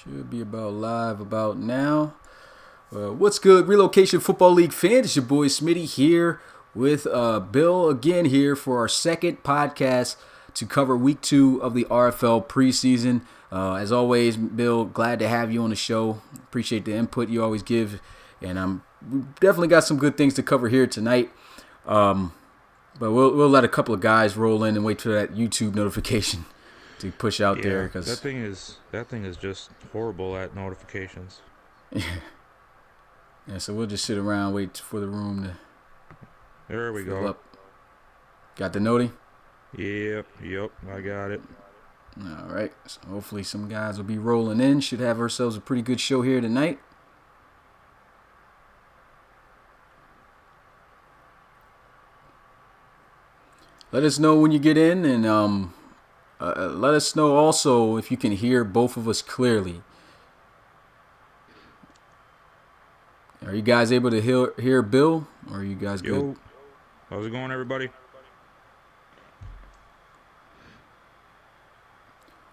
Should be about live about now. What's good, Relocation Football League fans? It's your boy Smitty here with Bill again here for our second podcast to cover week 2 of the RFL preseason. As always, Bill, glad to have you on the show. Appreciate the input you always give, and we definitely got some good things to cover here tonight. But we'll let a couple of guys roll in and wait for that YouTube notification to push out there, because that thing is just horrible at notifications. Yeah, so we'll just sit around, wait for the room to. There we go. Up. Got the noti? Yep, I got it. All right, so hopefully some guys will be rolling in. Should have ourselves a pretty good show here tonight. Let us know when you get in, and let us know also if you can hear both of us clearly. Are you guys able to hear Bill, or are you guys good? How's it going, everybody?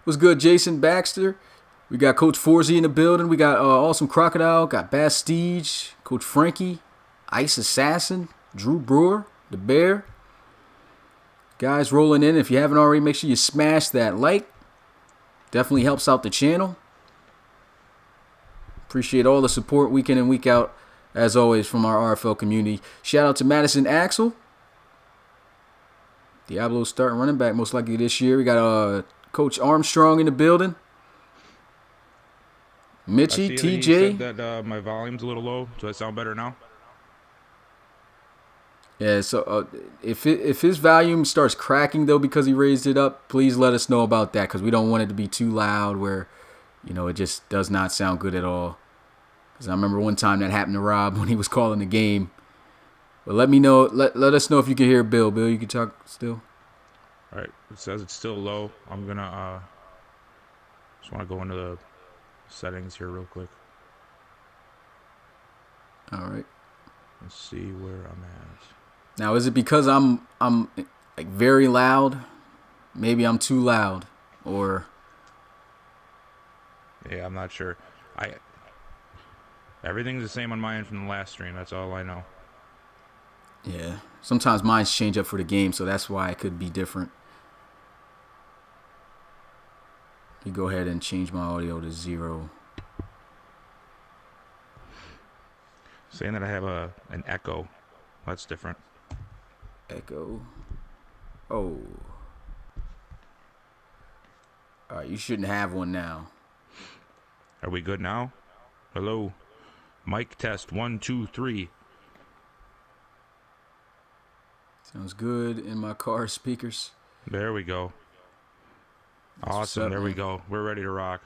What's good, Jason Baxter? We got Coach Forzy in the building. We got Awesome Crocodile, got Bastige, Coach Frankie, Ice Assassin, Drew Brewer, The Bear. Guys rolling in. If you haven't already, make sure you smash that like. Definitely helps out the channel. Appreciate all the support week in and week out, as always, from our RFL community. Shout out to Madison Axel. Diablo's starting running back most likely this year. We got Coach Armstrong in the building. Mitchie, TJ. He said that my volume's a little low. Does that sound better now? Yeah, so if his volume starts cracking, though, because he raised it up, please let us know about that, because we don't want it to be too loud where, it just does not sound good at all. Because I remember one time that happened to Rob when he was calling the game. But let me know. Let us know if you can hear Bill. Bill, you can talk still? All right. It says it's still low. I'm going to just want to go into the settings here real quick. All right. Let's see where I'm at. Now, is it because I'm like very loud? Maybe I'm too loud, or... Yeah, I'm not sure. Everything's the same on my end from the last stream. That's all I know. Yeah. Sometimes mine's change up for the game, so that's why it could be different. You go ahead and change my audio to 0. Saying that I have an echo. That's different. Echo. Oh. All right, you shouldn't have one now. Are we good now? Hello? Mic test 1, 2, 3. Sounds good in my car speakers. There we go. Awesome. There we go. We're ready to rock.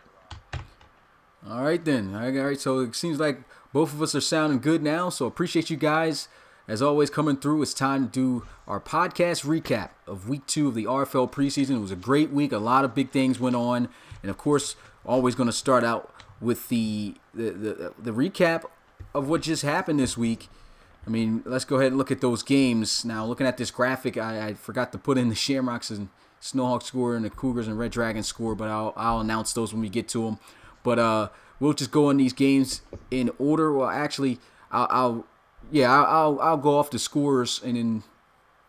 All right, then. All right, so it seems like both of us are sounding good now, so appreciate you guys, as always, coming through. It's time to do our podcast recap of week 2 of the RFL preseason. It was a great week. A lot of big things went on. And, of course, always going to start out with the recap of what just happened this week. I mean, let's go ahead and look at those games. Now, looking at this graphic, I forgot to put in the Shamrocks and Snowhawks score and the Cougars and Red Dragons score, but I'll announce those when we get to them. But we'll just go on these games in order. Well, actually, I'll go off the scores, and then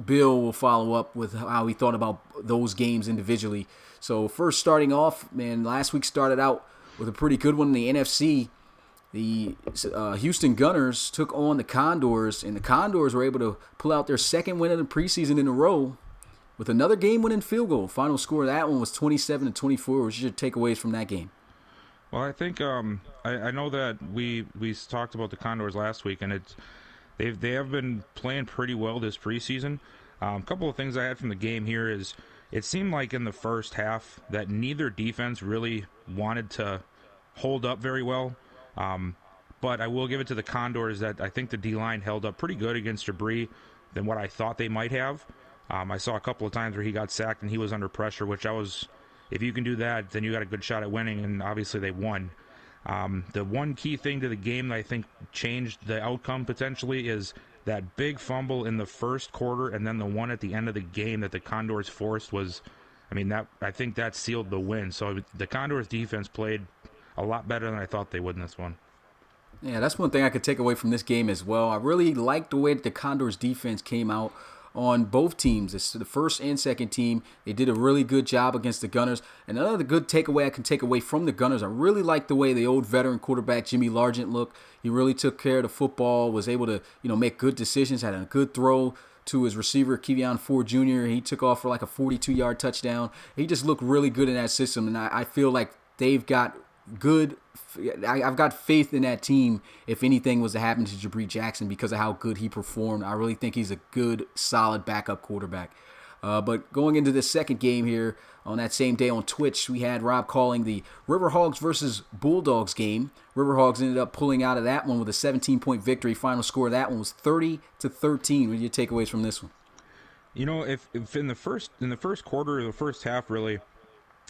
Bill will follow up with how he thought about those games individually. So first, starting off, man, last week started out with a pretty good one in the NFC. The Houston Gunners took on the Condors, and the Condors were able to pull out their second win of the preseason in a row with another game-winning field goal. Final score of that one was 27-24. What was your takeaways from that game? Well, I think I know that we talked about the Condors last week, and they have been playing pretty well this preseason. A couple of things I had from the game here is it seemed like in the first half that neither defense really wanted to hold up very well. But I will give it to the Condors that I think the D-line held up pretty good against Jabri than what I thought they might have. I saw a couple of times where he got sacked and he was under pressure, which if you can do that, then you got a good shot at winning, and obviously they won. The one key thing to the game that I think changed the outcome potentially is that big fumble in the first quarter and then the one at the end of the game that the Condors forced was, I think that sealed the win. So the Condors defense played a lot better than I thought they would in this one. Yeah, that's one thing I could take away from this game as well. I really liked the way that the Condors defense came out on both teams. It's the first and second team. They did a really good job against the Gunners. And another good takeaway I can take away from the Gunners, I really like the way the old veteran quarterback Jimmy Largent looked. He really took care of the football, was able to, make good decisions, had a good throw to his receiver, Kevion Ford Jr. He took off for like a 42-yard touchdown. He just looked really good in that system, and I feel like they've got good. I've got faith in that team if anything was to happen to Jabri Jackson because of how good he performed. I really think he's a good, solid backup quarterback. But going into the second game here on that same day on Twitch, we had Rob calling the Riverhogs versus Bulldogs game. Riverhogs ended up pulling out of that one with a 17-point victory. Final score of that one was 30-13. What are your takeaways from this one? If in the first quarter or the first half, really,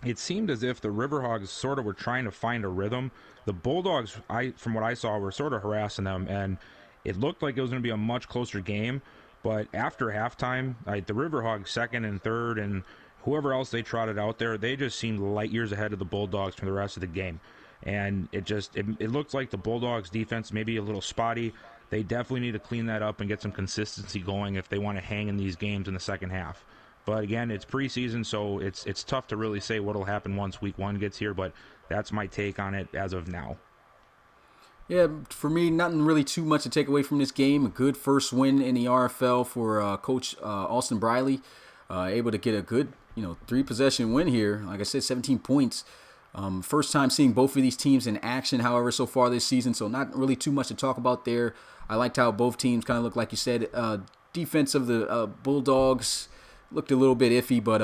it seemed as if the Riverhogs sort of were trying to find a rhythm. The Bulldogs, from what I saw, were sort of harassing them, and it looked like it was going to be a much closer game. But after halftime, the Riverhogs second and third and whoever else they trotted out there, they just seemed light years ahead of the Bulldogs for the rest of the game. And it looked like the Bulldogs defense maybe a little spotty. They definitely need to clean that up and get some consistency going if they want to hang in these games in the second half. But again, it's preseason, so it's tough to really say what'll happen once week one gets here, but that's my take on it as of now. Yeah, for me, nothing really too much to take away from this game. A good first win in the RFL for Coach Austin Briley. Able to get a good, 3-possession win here. Like I said, 17 points. First time seeing both of these teams in action, however, so far this season. So not really too much to talk about there. I liked how both teams kind of looked, like you said. Defense of the Bulldogs looked a little bit iffy, but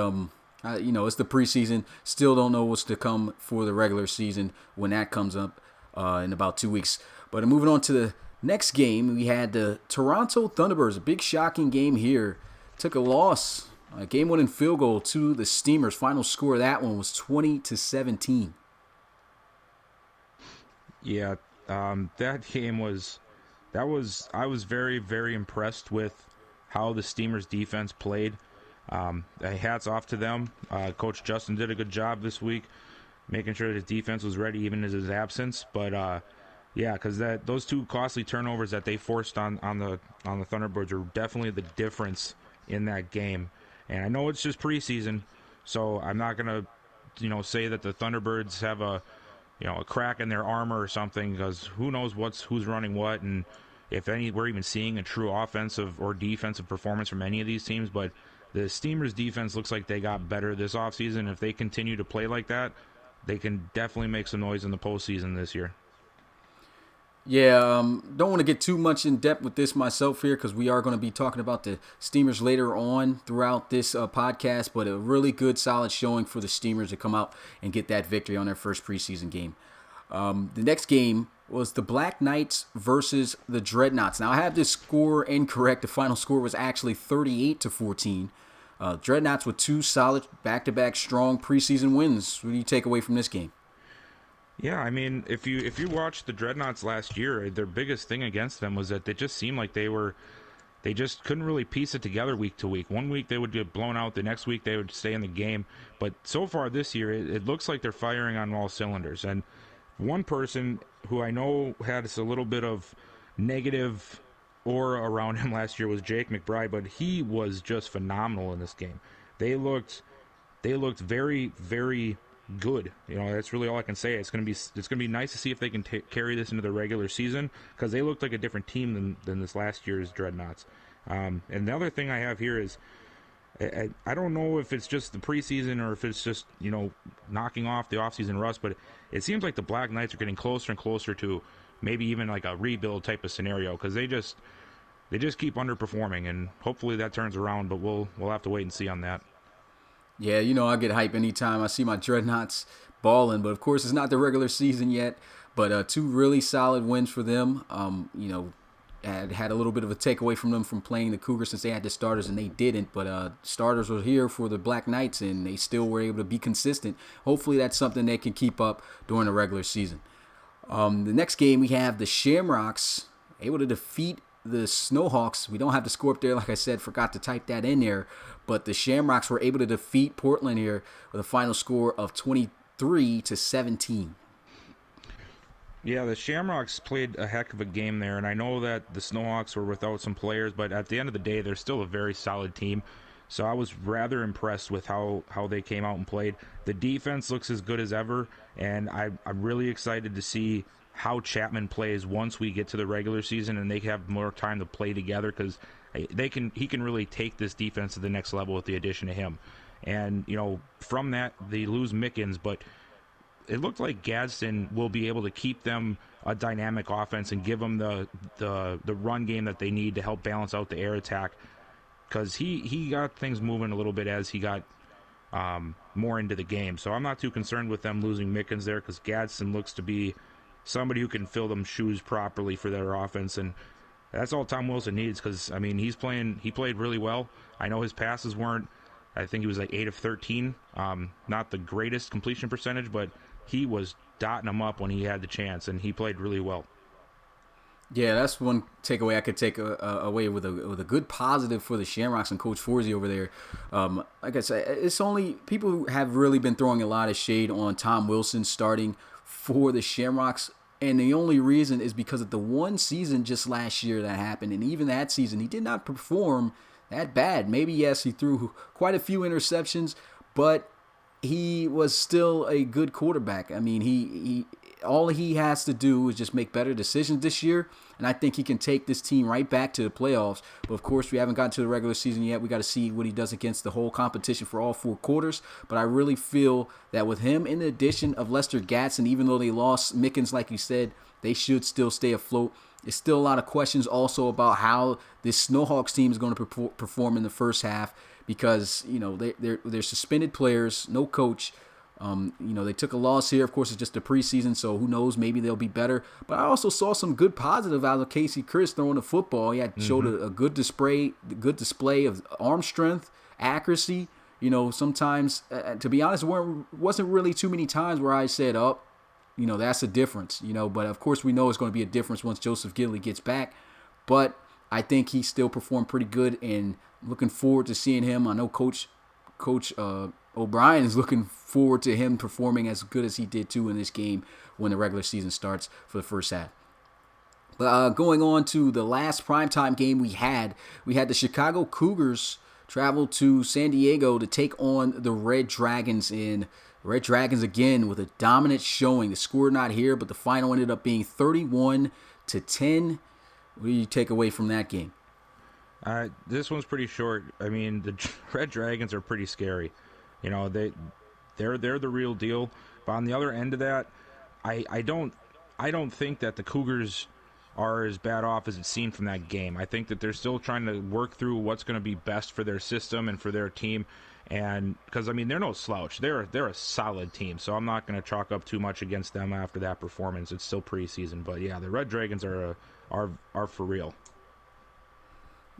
it's the preseason. Still don't know what's to come for the regular season when that comes up in about 2 weeks. But moving on to the next game, we had the Toronto Thunderbirds. A big shocking game here. Took a loss, a game-winning field goal to the Steamers. Final score of that one was 20-17. Yeah, that game was. I was very, very impressed with how the Steamers defense played. Hats off to them. Coach Justin did a good job this week, making sure that his defense was ready even in his absence. But because those two costly turnovers that they forced on the Thunderbirds are definitely the difference in that game. And I know it's just preseason, so I'm not gonna say that the Thunderbirds have a crack in their armor or something, because who knows who's running what, and if we're even seeing a true offensive or defensive performance from any of these teams. But the Steamers defense looks like they got better this offseason. If they continue to play like that, they can definitely make some noise in the postseason this year. Yeah, don't want to get too much in depth with this myself here because we are going to be talking about the Steamers later on throughout this podcast, but a really good, solid showing for the Steamers to come out and get that victory on their first preseason game. The next game was the Black Knights versus the Dreadnoughts. Now, I have this score incorrect. The final score was actually 38-14. Dreadnoughts with two solid, back-to-back, strong preseason wins. What do you take away from this game? Yeah, I mean, if you watched the Dreadnoughts last year, their biggest thing against them was that they just seemed like they just couldn't really piece it together week to week. One week they would get blown out, the next week they would stay in the game. But so far this year, it looks like they're firing on all cylinders. And one person who I know had a little bit of negative aura around him last year was Jake McBride, but he was just phenomenal in this game. They looked very, very good. That's really all I can say. It's gonna be nice to see if they can carry this into the regular season, because they looked like a different team than this last year's Dreadnoughts. And the other thing I have here is I don't know if it's just the preseason or if it's just knocking off the offseason rust, but it seems like the Black Knights are getting closer and closer to maybe even like a rebuild type of scenario, because they just keep underperforming, and hopefully that turns around. But we'll have to wait and see on that. Yeah, I get hype anytime I see my Dreadnoughts balling, but of course it's not the regular season yet. But two really solid wins for them. Had a little bit of a takeaway from them from playing the Cougars since they had the starters and they didn't. But starters were here for the Black Knights and they still were able to be consistent. Hopefully that's something they can keep up during the regular season. The next game we have the Shamrocks able to defeat the Snowhawks. We don't have the score up there, like I said, forgot to type that in there. But the Shamrocks were able to defeat Portland here with a final score of 23-17. Yeah, the Shamrocks played a heck of a game there, and I know that the Snowhawks were without some players, but at the end of the day, they're still a very solid team. So I was rather impressed with how they came out and played. The defense looks as good as ever, and I'm really excited to see how Chapman plays once we get to the regular season and they have more time to play together because he can really take this defense to the next level with the addition of him. And from that they lose Mickens, but it looked like Gadsden will be able to keep them a dynamic offense and give them the run game that they need to help balance out the air attack, because he got things moving a little bit as he got more into the game. So I'm not too concerned with them losing Mickens there, because Gadsden looks to be somebody who can fill them shoes properly for their offense, and that's all Tom Wilson needs, because I mean he played really well. I know his passes weren't, I think he was like 8 of 13, not the greatest completion percentage, but he was dotting them up when he had the chance, and he played really well. Yeah, that's one takeaway I could take away with a good positive for the Shamrocks and Coach Forsey over there. Like I said, it's only people who have really been throwing a lot of shade on Tom Wilson starting for the Shamrocks, and the only reason is because of the one season just last year that happened, and even that season he did not perform that bad. Maybe yes, he threw quite a few interceptions, but he was still a good quarterback. I mean, he all he has to do is just make better decisions this year, and I think he can take this team right back to the playoffs. But of course, we haven't gotten to the regular season yet. We got to see what he does against the whole competition for all 4 quarters. But I really feel that with him, in the addition of Lester Gatson, even though they lost Mickens, like you said, they should still stay afloat. There's still a lot of questions also about how this Snowhawks team is going to perform in the first half, because they're suspended players, no coach. They took a loss here. Of course, it's just a preseason, so who knows? Maybe they'll be better. But I also saw some good positive out of Casey Chris throwing the football. He had showed a good display of arm strength, accuracy. Sometimes, to be honest, wasn't really too many times where I said, "Oh, that's a difference." But of course, we know it's going to be a difference once Joseph Gidley gets back. But I think he still performed pretty good, and looking forward to seeing him. I know Coach O'Brien is looking forward to him performing as good as he did too in this game when the regular season starts for the first half. But going on to the last primetime game we had the Chicago Cougars travel to San Diego to take on the Red Dragons in Red Dragons again with a dominant showing. The score not here, but the final ended up being 31-10. What do you take away from that game? This one's pretty short. I mean, the Red Dragons are pretty scary. They're the real deal. But on the other end of that, I don't think that the Cougars are as bad off as it seemed from that game. I think that they're still trying to work through what's going to be best for their system and for their team. And because I mean, they're no slouch. They're a solid team. So I'm not going to chalk up too much against them after that performance. It's still preseason, but yeah, the Red Dragons are for real.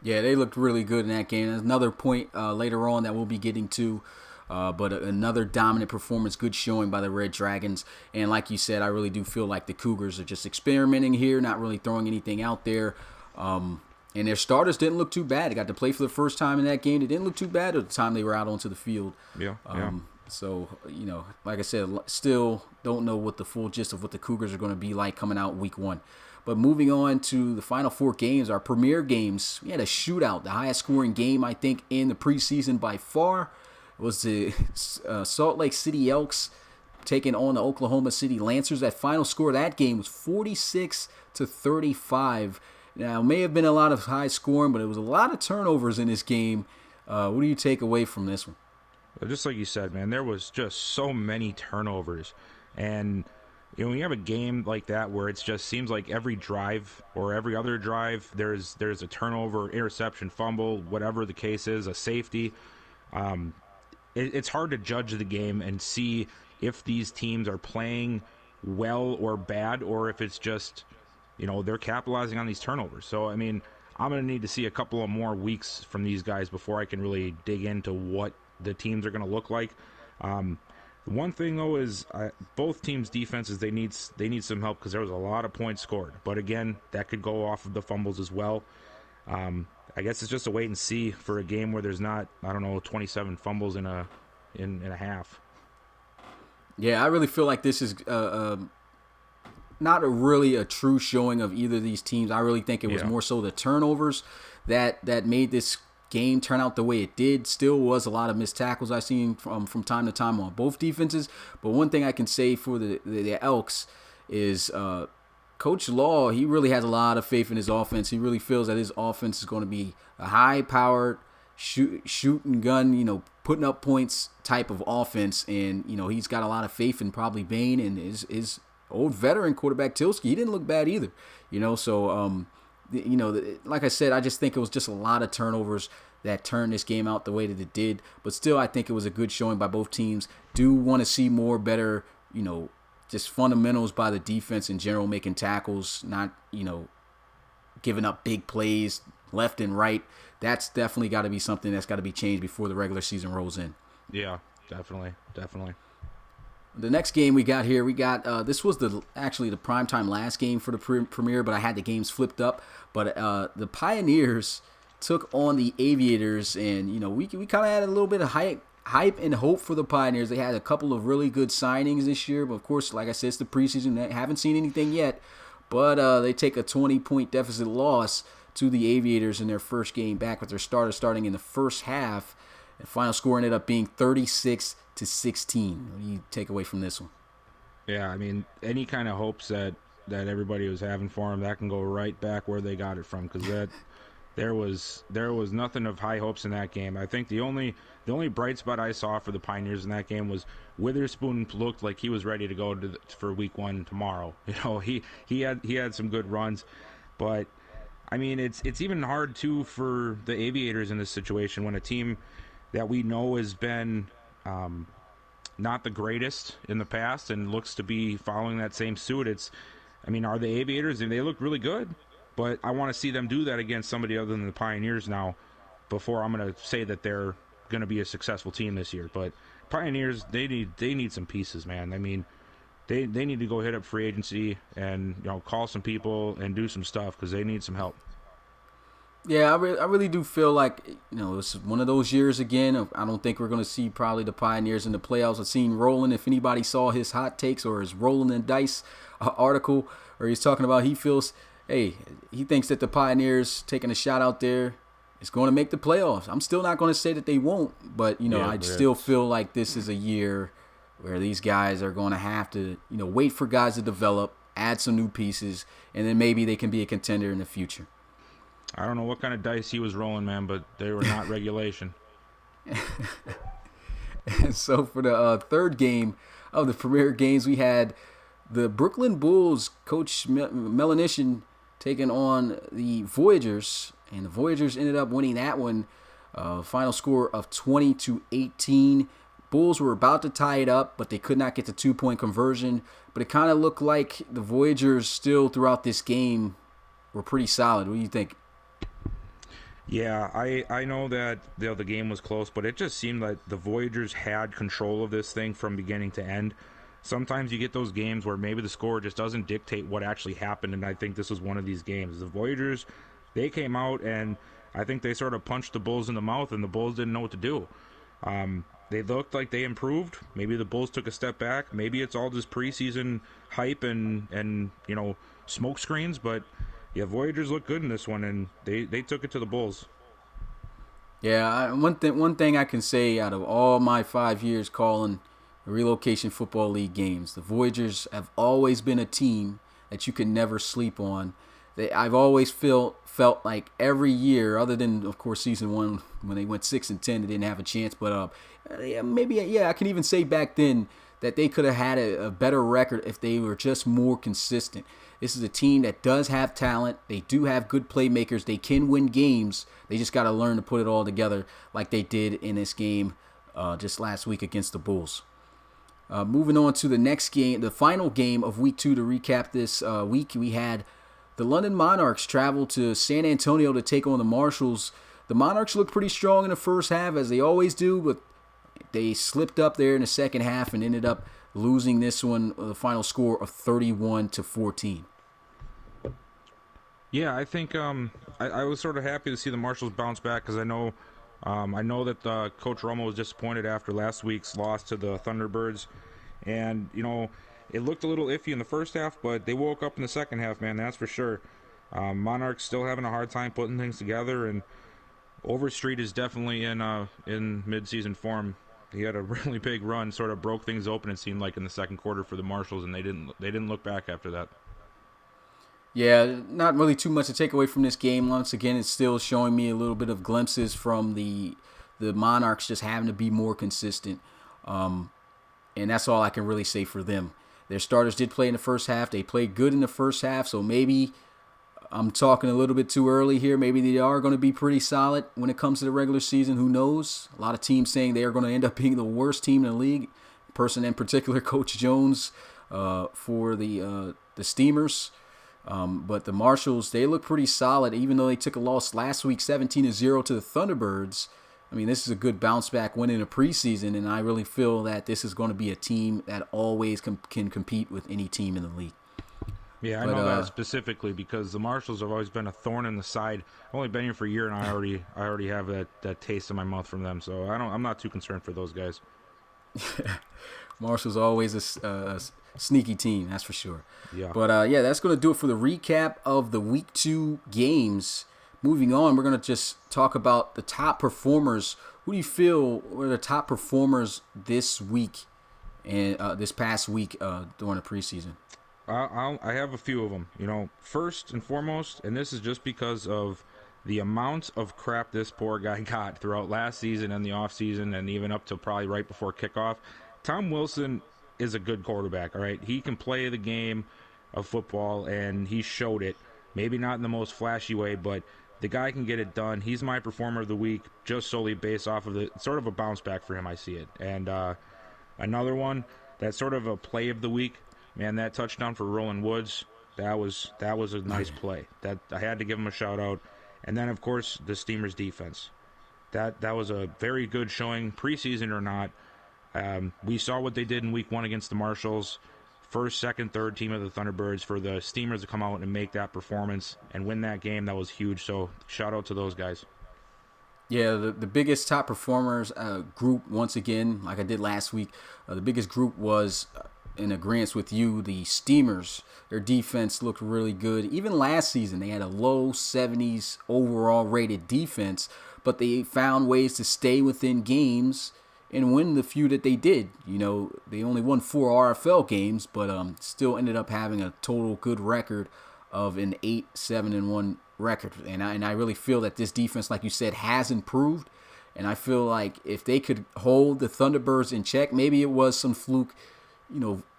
Yeah, they looked really good in that game. There's another point later on that we'll be getting to. But another dominant performance, good showing by the Red Dragons. And like you said, I really do feel like the Cougars are just experimenting here, not really throwing anything out there. And their starters didn't look too bad. They got to play for the first time in that game. They didn't look too bad at the time they were out onto the field. Yeah. So, like I said, still don't know what the full gist of what the Cougars are going to be like coming out week 1. But moving on to the final 4 games, our premier games, we had a shootout, the highest scoring game, I think, in the preseason by far. It was the Salt Lake City Elks taking on the Oklahoma City Lancers. That final score of that game was 46-35. Now, it may have been a lot of high scoring, but it was a lot of turnovers in this game. What do you take away from this one? Just like you said, man, there was just so many turnovers. And when you have a game like that where it just seems like every drive or every other drive, there's a turnover, interception, fumble, whatever the case is, a safety. It's hard to judge the game and see if these teams are playing well or bad, or if it's just, they're capitalizing on these turnovers. So, I mean, I'm going to need to see a couple of more weeks from these guys before I can really dig into what the teams are going to look like. One thing, though, is both teams' defenses, they need some help, because there was a lot of points scored. But, again, that could go off of the fumbles as well. I guess it's just a wait and see for a game where there's not, 27 fumbles in a half. Yeah, I really feel like this is not really a true showing of either of these teams. I really think it was Yeah. more so the turnovers that made this game turn out the way it did. Still was a lot of missed tackles I've seen from time to time on both defenses. But one thing I can say for the Elks is Coach Law, he really has a lot of faith in his offense. He really feels that his offense is going to be a high-powered, shoot and gun, putting up points type of offense. And, he's got a lot of faith in probably Bain and his old veteran quarterback Tilsky. He didn't look bad either, So, like I said, I just think it was just a lot of turnovers that turned this game out the way that it did. But still, I think it was a good showing by both teams. Do want to see more better, just fundamentals by the defense in general, making tackles, not, giving up big plays left and right. That's definitely got to be something that's got to be changed before the regular season rolls in. Yeah, definitely. The next game we got here, this was actually the primetime last game for the premiere, but I had the games flipped up. But the Pioneers took on the Aviators, and we kind of had a little bit of hype and hope for the Pioneers. They had a couple of really good signings this year, but of course, like I said, it's the preseason. They haven't seen anything yet, but they take a 20-point deficit loss to the Aviators in their first game back with their starter starting in the first half. The final score ended up being 36-16. What do you take away from this one? Yeah, I mean, any kind of hopes that everybody was having for them, that can go right back where they got it from, because there was nothing of high hopes in that game. I think the only bright spot I saw for the Pioneers in that game was Witherspoon looked like he was ready to go for week 1 tomorrow. He had some good runs, but I mean it's even hard too for the Aviators in this situation when a team that we know has been not the greatest in the past and looks to be following that same suit. Are the Aviators, and they look really good, but I want to see them do that against somebody other than the Pioneers now before I'm going to say that they're going to be a successful team this year. But Pioneers, they need some pieces, man. I mean, they need to go hit up free agency and call some people and do some stuff because they need some help. Yeah, I really do feel like it's one of those years again. I don't think we're going to see probably the Pioneers in the playoffs. I've seen Roland, if anybody saw his hot takes or his Roland and Dice article, where he's talking about he thinks that the Pioneers taking a shot out there is going to make the playoffs. I'm still not going to say that they won't, but I still feel like this is a year where these guys are going to have to wait for guys to develop, add some new pieces, and then maybe they can be a contender in the future. I don't know what kind of dice he was rolling, man, but they were not regulation. And so for the third game of the premier games, we had the Brooklyn Bulls, Coach Melanishin, taking on the Voyagers, and the Voyagers ended up winning that one. Final score of 20-18. Bulls were about to tie it up, but they could not get the 2-point conversion. But it kind of looked like the Voyagers still throughout this game were pretty solid. What do you think? Yeah, I know that the game was close, but it just seemed like the Voyagers had control of this thing from beginning to end. Sometimes you get those games where maybe the score just doesn't dictate what actually happened, and I think this was one of these games. The Voyagers, they came out, and I think they sort of punched the Bulls in the mouth, and the Bulls didn't know what to do. They looked like they improved. Maybe the Bulls took a step back. Maybe it's all just preseason hype and smoke screens, but yeah, Voyagers look good in this one, and they took it to the Bulls. Yeah, one thing I can say out of all my 5 years calling the Relocation Football League games, the Voyagers have always been a team that you can never sleep on. I've always felt like every year, other than of course season 1 when they went 6-10, they didn't have a chance. But I can even say back then that they could have had a better record if they were just more consistent. This is a team that does have talent. They do have good playmakers. They can win games. They just got to learn to put it all together like they did in this game just last week against the Bulls. Moving on to the next game, the final game of Week 2 to recap this week, we had the London Monarchs travel to San Antonio to take on the Marshals. The Monarchs looked pretty strong in the first half, as they always do, but they slipped up there in the second half and ended up losing this one, the final score of 31-14. Yeah, I think I was sort of happy to see the Marshals bounce back because I know that Coach Romo was disappointed after last week's loss to the Thunderbirds, and it looked a little iffy in the first half, but they woke up in the second half, man. That's for sure. Monarchs still having a hard time putting things together, and Overstreet is definitely in mid-season form. He had a really big run, sort of broke things open. It seemed like in the second quarter for the Marshals, and they didn't look back after that. Yeah, not really too much to take away from this game. Once again, it's still showing me a little bit of glimpses from the Monarchs just having to be more consistent. And that's all I can really say for them. Their starters did play in the first half. They played good in the first half, so maybe I'm talking a little bit too early here. Maybe they are going to be pretty solid when it comes to the regular season. Who knows? A lot of teams saying they are going to end up being the worst team in the league. Person in particular, Coach Jones, for the Steamers. But the Marshals, they look pretty solid, even though they took a loss last week, 17-0 to the Thunderbirds. I mean, this is a good bounce back win in a preseason, and I really feel that this is going to be a team that always can compete with any team in the league. Yeah, I know that specifically because the Marshals have always been a thorn in the side. I've only been here for a year, and I already have that taste in my mouth from them. So I'm not too concerned for those guys. Marshall's always a sneaky team, that's for sure. Yeah. But yeah, that's going to do it for the recap of the Week 2 games. Moving on, we're going to just talk about the top performers. Who do you feel were the top performers this week and this past week during the preseason? I have a few of them. First and foremost, and this is just because of the amount of crap this poor guy got throughout last season and the offseason and even up to probably right before kickoff. Tom Wilson is a good quarterback, all right? He can play the game of football, and he showed it. Maybe not in the most flashy way, but the guy can get it done. He's my performer of the week just solely based off of the sort of a bounce back for him, I see it. And another one that's sort of a play of the week, man, that touchdown for Roland Woods, that was a nice play. That I had to give him a shout out. And then, of course, the Steamers defense. That was a very good showing, preseason or not. We saw what they did in Week 1 against the Marshals. First, second, third team of the Thunderbirds. For the Steamers to come out and make that performance and win that game, that was huge. So shout out to those guys. Yeah, the biggest top performers group, once again, like I did last week, the biggest group was, in agreement with you, the Steamers. Their defense looked really good. Even last season, they had a low 70s overall rated defense, but they found ways to stay within games and win the few that they did. They only won 4 RFL games, but still ended up having a total good record of an 8-7-1 record. And I really feel that this defense, like you said, has improved. And I feel like if they could hold the Thunderbirds in check, maybe it was some fluke,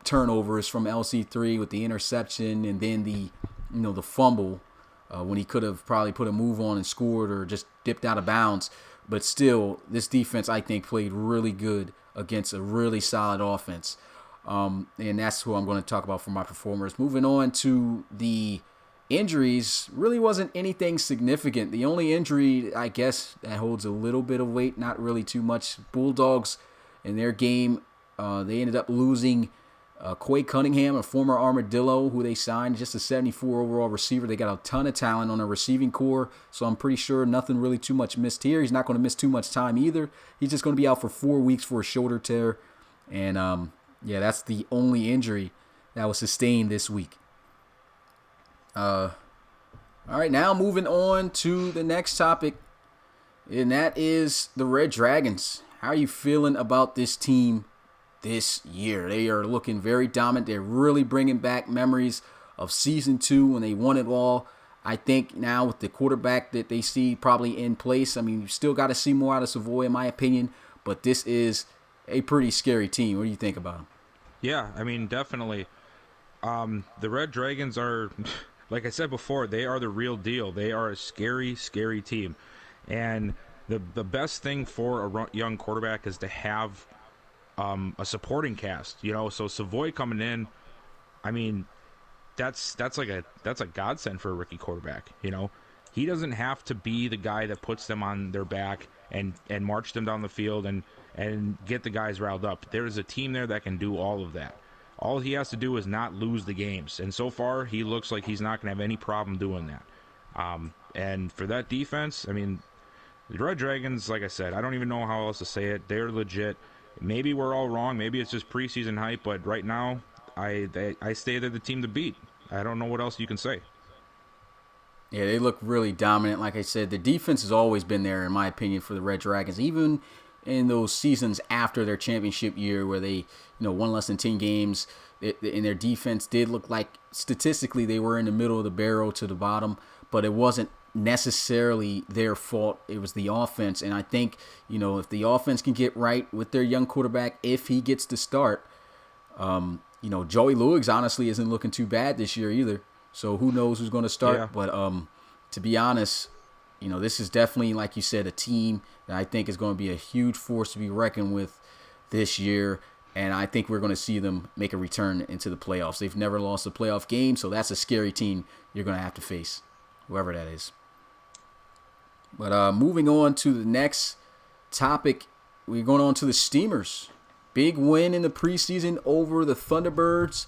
turnovers from LC3 with the interception and then the fumble when he could have probably put a move on and scored or just dipped out of bounds. But still, this defense, I think, played really good against a really solid offense. And that's who I'm going to talk about for my performers. Moving on to the injuries, really wasn't anything significant. The only injury, I guess, that holds a little bit of weight, not really too much. Bulldogs, in their game, they ended up losing Quay Cunningham, a former Armadillo, who they signed, just a 74 overall receiver. They got a ton of talent on their receiving core, so I'm pretty sure nothing really too much missed here. He's not going to miss too much time either. He's just going to be out for 4 weeks for a shoulder tear. And, yeah, that's the only injury that was sustained this week. All right, now moving on to the next topic, and that is the Red Dragons. How are you feeling about this team this year? They are looking very dominant. They're really bringing back memories of Season 2 when they won it all. I think now with the quarterback that they see probably in place, I mean, you still got to see more out of Savoy, in my opinion, but this is a pretty scary team. What do you think about them? Yeah, I mean, definitely. The Red Dragons are, like I said before, they are the real deal. They are a scary, scary team. And the best thing for a young quarterback is to have a supporting cast, So Savoy coming in, I mean, that's a godsend for a rookie quarterback. He doesn't have to be the guy that puts them on their back and march them down the field and get the guys riled up. There is a team there that can do all of that. All he has to do is not lose the games, and so far he looks like he's not going to have any problem doing that. And for that defense, I mean, the Red Dragons, like I said, I don't even know how else to say it. They're legit. Maybe we're all wrong. Maybe it's just preseason hype, but right now, I say they're the team to beat. I don't know what else you can say. Yeah, they look really dominant. Like I said, the defense has always been there, in my opinion, for the Red Dragons. Even in those seasons after their championship year, where they, won less than 10 games, and their defense did look like statistically they were in the middle of the barrel to the bottom, but it wasn't necessarily their fault. It was the offense, and I think if the offense can get right with their young quarterback, if he gets to start, Joey Luigs honestly isn't looking too bad this year either. So who knows who's going to start? Yeah. But to be honest, this is definitely, like you said, a team that I think is going to be a huge force to be reckoned with this year. And I think we're going to see them make a return into the playoffs. They've never lost a playoff game, so that's a scary team you're going to have to face, whoever that is. But moving on to the next topic, we're going on to the Steamers. Big win in the preseason over the Thunderbirds.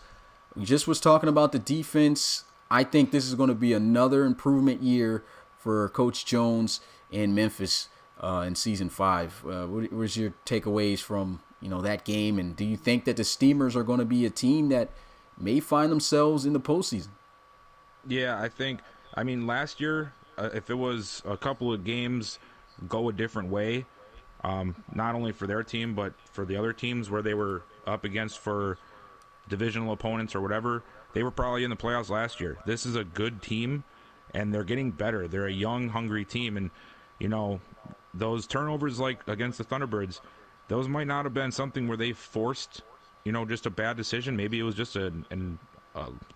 We just was talking about the defense. I think this is going to be another improvement year for Coach Jones in Memphis in Season 5. What was your takeaways from that game? And do you think that the Steamers are going to be a team that may find themselves in the postseason? Yeah, I mean, last year, if it was a couple of games go a different way, not only for their team, but for the other teams where they were up against for divisional opponents or whatever, they were probably in the playoffs last year. This is a good team, and they're getting better. They're a young, hungry team, and, those turnovers like against the Thunderbirds, those might not have been something where they forced, just a bad decision. Maybe it was just a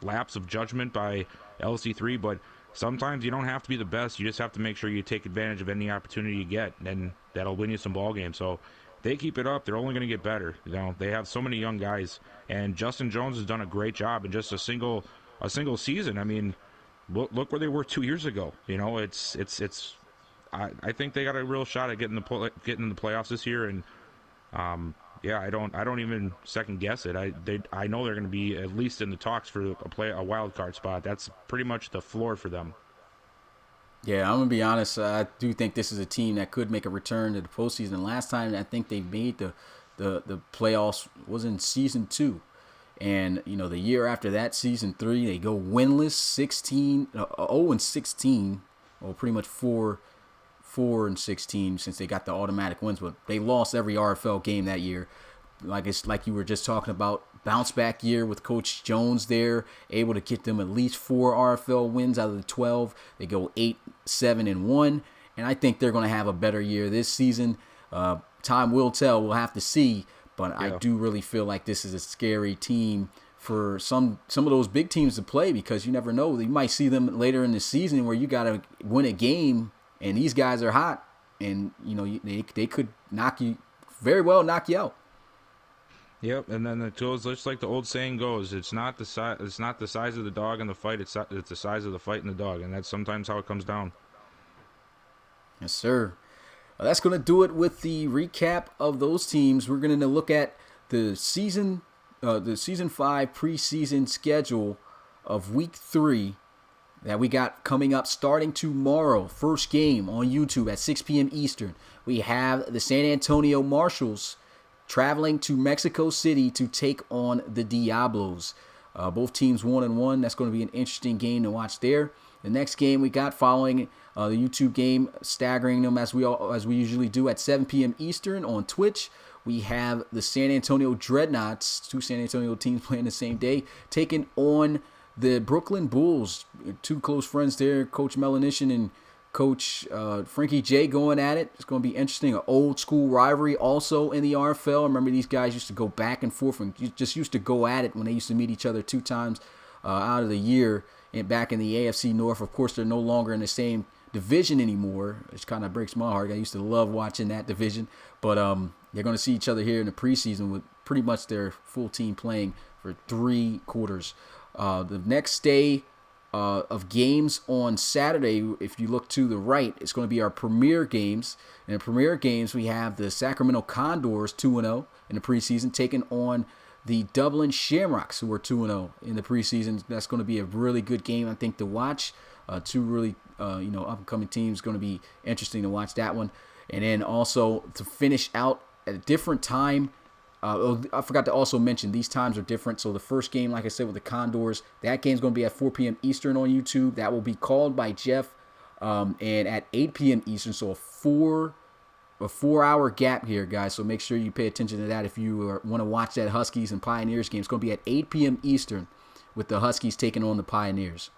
lapse of judgment by LC3, but sometimes you don't have to be the best. You just have to make sure you take advantage of any opportunity you get, and that'll win you some ball games. So they keep it up, they're only going to get better. They have so many young guys, and Justin Jones has done a great job in just a single season. I mean, look where they were 2 years ago. I think they got a real shot at getting in the playoffs this year, and I don't even second guess it. I know they're going to be at least in the talks for a wild card spot. That's pretty much the floor for them. Yeah, I'm going to be honest. I do think this is a team that could make a return to the postseason. Last time I think they made the playoffs was in Season 2. And, the year after that, Season 3, they go winless, 0-16, or pretty much 4-16 since they got the automatic wins. But they lost every RFL game that year. Like you were just talking about, bounce back year with Coach Jones there, able to get them at least 4 RFL wins out of the 12. They go 8-7-1, and I think they're going to have a better year this season. Time will tell. We'll have to see, but yeah. I do really feel like this is a scary team for some of those big teams to play, because you never know. You might see them later in the season where you got to win a game, and these guys are hot, and they could knock you out. Yep, and then it goes just like the old saying goes: it's not the size of the dog in the fight; it's the size of the fight in the dog, and that's sometimes how it comes down. Yes, sir. Well, that's going to do it with the recap of those teams. We're going to look at the season 5 preseason schedule of Week 3 that we got coming up starting tomorrow. First game on YouTube at 6 p.m. Eastern. We have the San Antonio Marshals traveling to Mexico City to take on the Diablos. Both teams 1-1. That's going to be an interesting game to watch there. The next game we got following the YouTube game, staggering them as we usually do at 7 p.m. Eastern on Twitch. We have the San Antonio Dreadnoughts, 2 San Antonio teams playing the same day, taking on the Brooklyn Bulls. 2 close friends there, Coach Melanishin and Coach Frankie J going at it. It's going to be interesting. An old school rivalry also in the RFL. Remember, these guys used to go back and forth and just used to go at it when they used to meet each other 2 times out of the year. And back in the AFC North, of course, they're no longer in the same division anymore, which kind of breaks my heart. I used to love watching that division. But they're going to see each other here in the preseason with pretty much their full team playing for 3 quarters. The next day of games on Saturday, if you look to the right, it's going to be our premier games. In the premier games, we have the Sacramento Condors 2-0 in the preseason, taking on the Dublin Shamrocks, who are 2-0 in the preseason. That's going to be a really good game, I think, to watch. 2 really up-and-coming teams. Going to be interesting to watch that one. And then also to finish out at a different time, I forgot to also mention these times are different. So the first game, like I said, with the Condors, that game's going to be at 4 p.m. Eastern on YouTube. That will be called by Jeff, and at 8 p.m. Eastern. So a 4 hour gap here, guys. So make sure you pay attention to that if you want to watch that Huskies and Pioneers game. It's going to be at 8 p.m. Eastern with the Huskies taking on the Pioneers.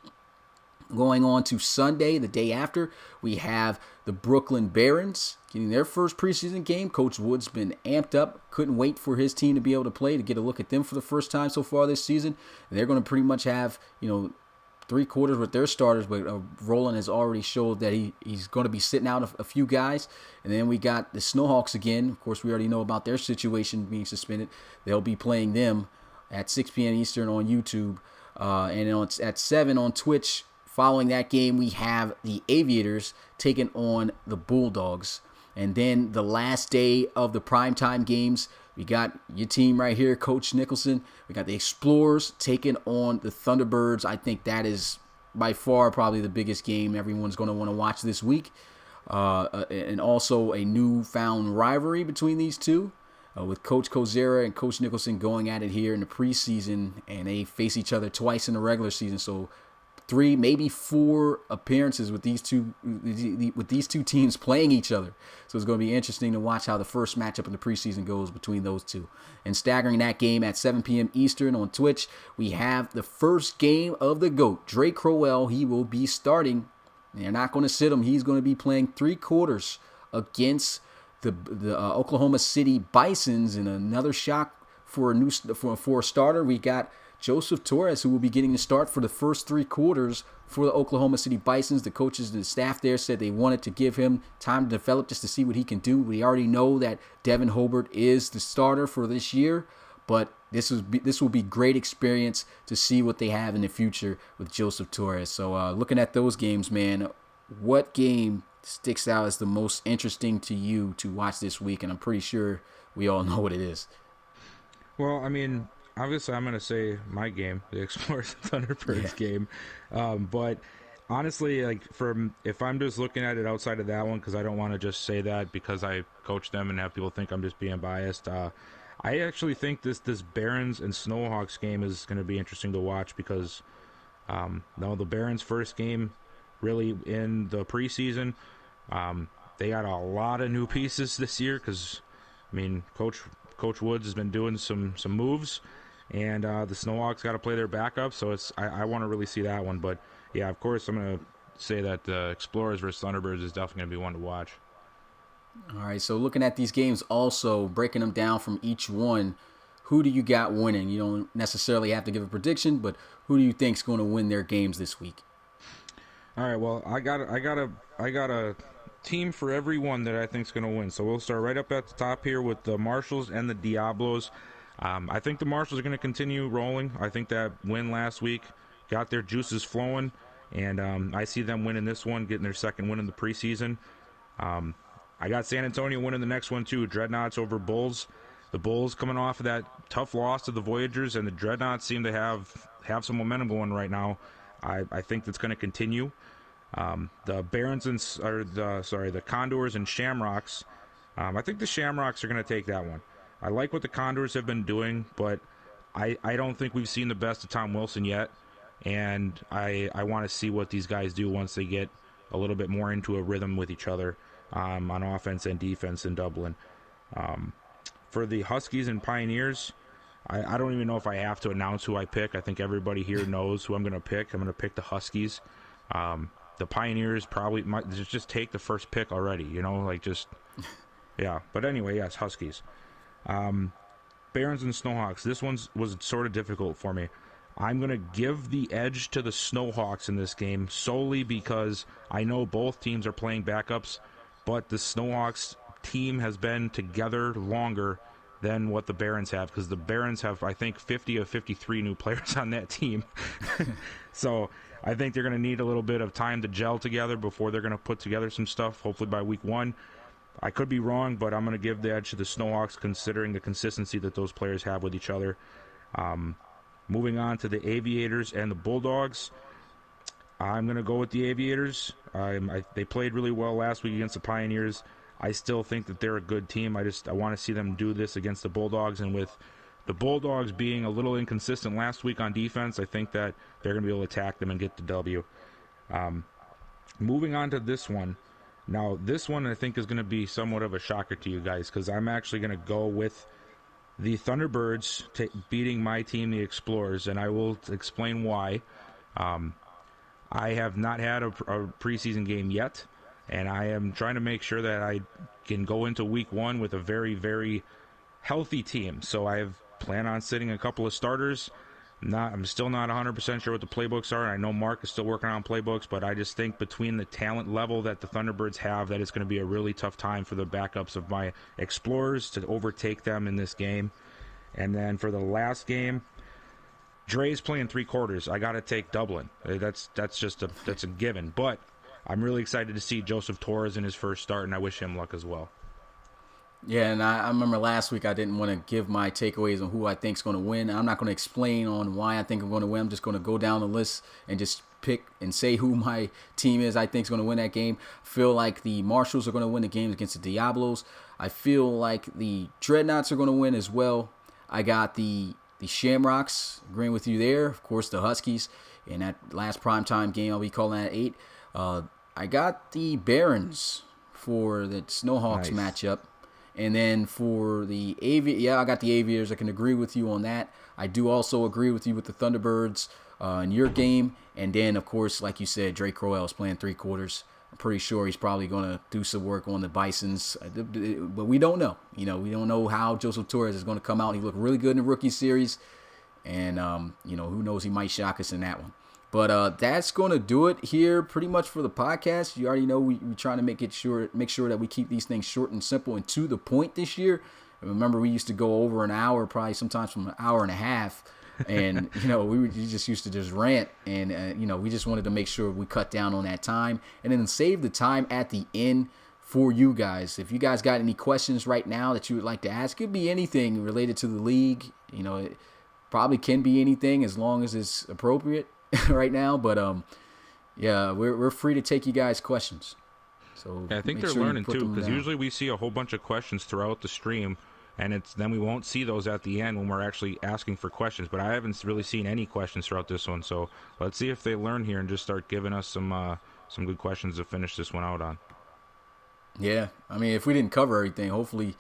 Going on to Sunday, the day after, we have the Brooklyn Barons getting their first preseason game. Coach Wood's been amped up. Couldn't wait for his team to be able to play, to get a look at them for the first time so far this season. And they're going to pretty much have, 3/4 with their starters, but Roland has already showed that he's going to be sitting out a few guys. And then we got the Snowhawks again. Of course, we already know about their situation being suspended. They'll be playing them at 6 p.m. Eastern on YouTube, and at 7 on Twitch. Following that game, we have the Aviators taking on the Bulldogs. And then the last day of the primetime games, we got your team right here, Coach Nicholson. We got the Explorers taking on the Thunderbirds. I think that is by far probably the biggest game everyone's going to want to watch this week. And also a newfound rivalry between these two, with Coach Kozera and Coach Nicholson going at it here in the preseason. And they face each other twice in the regular season. So 3, maybe 4 appearances with these two teams playing each other. So it's going to be interesting to watch how the first matchup in the preseason goes between those two. And staggering that game at 7 p.m. Eastern on Twitch, we have the first game of the GOAT. Drake Crowell, he will be starting. They're not going to sit him. He's going to be playing 3/4 against the Oklahoma City Bisons. And another shock for a starter, we got Joseph Torres, who will be getting the start for the first 3/4 for the Oklahoma City Bisons. The coaches and the staff there said they wanted to give him time to develop just to see what he can do. We already know that Devin Hobart is the starter for this year, but this will be great experience to see what they have in the future with Joseph Torres. So looking at those games, man, what game sticks out as the most interesting to you to watch this week? And I'm pretty sure we all know what it is. Well, I mean, obviously, I'm going to say my game, the Explorers and Thunderbirds game. But honestly, if I'm just looking at it outside of that one, because I don't want to just say that because I coach them and have people think I'm just being biased. I actually think this Barons and Snowhawks game is going to be interesting to watch because the Barons' first game really in the preseason, they got a lot of new pieces this year because, I mean, Coach Woods has been doing some moves. And the Snowhawks got to play their backup, so I want to really see that one. But, yeah, of course, I'm going to say that the Explorers versus Thunderbirds is definitely going to be one to watch. All right, so looking at these games also, breaking them down from each one, who do you got winning? You don't necessarily have to give a prediction, but who do you think is going to win their games this week? All right, well, I got a team for every one that I think is going to win. So we'll start right up at the top here with the Marshals and the Diablos. I think the Marshals are going to continue rolling. I think that win last week got their juices flowing, and I see them winning this one, getting their second win in the preseason. I got San Antonio winning the next one too, Dreadnoughts over Bulls. The Bulls coming off of that tough loss to the Voyagers, and the Dreadnoughts seem to have some momentum going right now. I think that's going to continue. The Barons the Condors and Shamrocks. I think the Shamrocks are going to take that one. I like what the Condors have been doing, but I don't think we've seen the best of Tom Wilson yet, and I want to see what these guys do once they get a little bit more into a rhythm with each other on offense and defense in Dublin. For the Huskies and Pioneers, I don't even know if I have to announce who I pick. I think everybody here knows who I'm going to pick. I'm going to pick the Huskies. The Pioneers probably might just take the first pick already, yeah. But anyway, yes, Huskies. Barons and Snowhawks. This was sort of difficult for me. I'm going to give the edge to the Snowhawks in this game solely because I know both teams are playing backups, but the Snowhawks team has been together longer than what the Barons have, because the Barons have, I think, 50 of 53 new players on that team. So I think they're going to need a little bit of time to gel together before they're going to put together some stuff, hopefully by week 1. I could be wrong, but I'm going to give the edge to the Snowhawks considering the consistency that those players have with each other. Moving on to the Aviators and the Bulldogs. I'm going to go with the Aviators. They played really well last week against the Pioneers. I still think that they're a good team. I want to see them do this against the Bulldogs, and with the Bulldogs being a little inconsistent last week on defense, I think that they're going to be able to attack them and get the W. Moving on to this one. Now, this one I think is going to be somewhat of a shocker to you guys, because I'm actually going to go with the Thunderbirds beating my team, the Explorers, and I will explain why. I have not had a preseason game yet, and I am trying to make sure that I can go into week one with a very, very healthy team. So I have plan on sitting a couple of starters. I'm still not 100% sure what the playbooks are. I know Mark is still working on playbooks, but I just think between the talent level that the Thunderbirds have, that it's going to be a really tough time for the backups of my Explorers to overtake them in this game. And then for the last game, Dre's playing 3 quarters. I got to take Dublin. That's a given. But I'm really excited to see Joseph Torres in his first start, and I wish him luck as well. Yeah, and I remember last week I didn't want to give my takeaways on who I think is going to win. I'm not going to explain on why I think I'm going to win. I'm just going to go down the list and just pick and say who my team is I think is going to win that game. I feel like the Marshals are going to win the game against the Diablos. I feel like the Dreadnoughts are going to win as well. I got the Shamrocks, agreeing with you there. Of course, the Huskies in that last primetime game, I'll be calling that 8. I got the Barons for the Snowhawks matchup. And then for the I got the Aviators. I can agree with you on that. I do also agree with you with the Thunderbirds in your game. And then, of course, like you said, Drake Crowell is playing 3 quarters. I'm pretty sure he's probably going to do some work on the Bisons. But we don't know. We don't know how Joseph Torres is going to come out. He looked really good in the rookie series. And, who knows, he might shock us in that one. But that's going to do it here pretty much for the podcast. You already know we're trying to make sure that we keep these things short and simple and to the point this year. And remember, we used to go over an hour, probably sometimes from an hour and a half. And, we just used to just rant. And, we just wanted to make sure we cut down on that time. And then save the time at the end for you guys. If you guys got any questions right now that you would like to ask, it could be anything related to the league. It probably can be anything as long as it's appropriate. Right now, but we're free to take you guys' questions. So yeah, I think they're learning too, because usually we see a whole bunch of questions throughout the stream, and then we won't see those at the end when we're actually asking for questions. But I haven't really seen any questions throughout this one, so let's see if they learn here and just start giving us some good questions to finish this one out on. Yeah, I mean, if we didn't cover everything, hopefully,